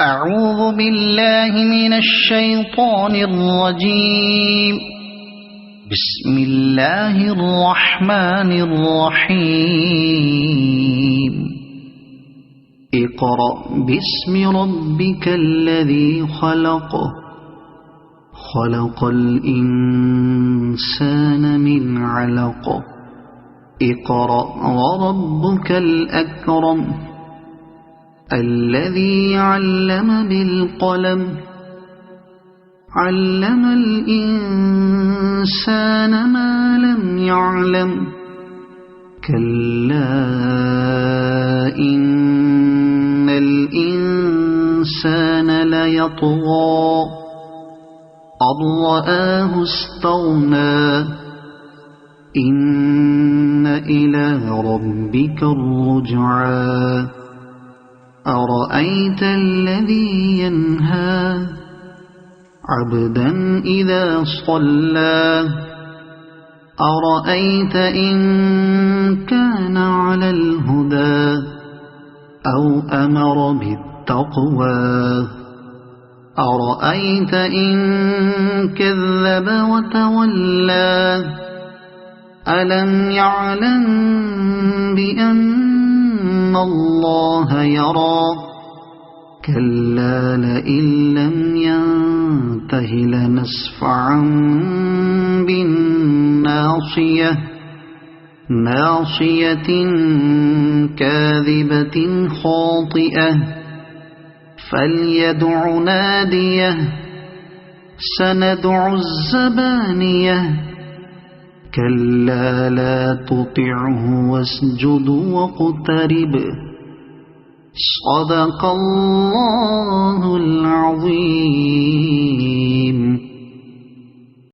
أعوذ بالله من الشيطان الرجيم. بسم الله الرحمن الرحيم. اقرأ باسم ربك الذي خلق. خلق الإنسان من علق. اقرأ وربك الأكرم. الذي علم بالقلم. علم الإنسان ما لم يعلم. كلا إن الإنسان ليطغى أن رآه استغنى. إن إلى ربك الرجعى. أرأيت الذي ينهى عبدا إذا صلى. أرأيت إن كان على الهدى أو أمر بالتقوى. أرأيت إن كذب وتولى. ألم يعلم بأن الله يرى. كلا لئن لم ينته لنسفعا بالناصية. ناصية كاذبة خاطئة. فليدع ناديه. سندع الزبانية. كلا لا تطعه واسجد واقترب. صدق الله العظيم.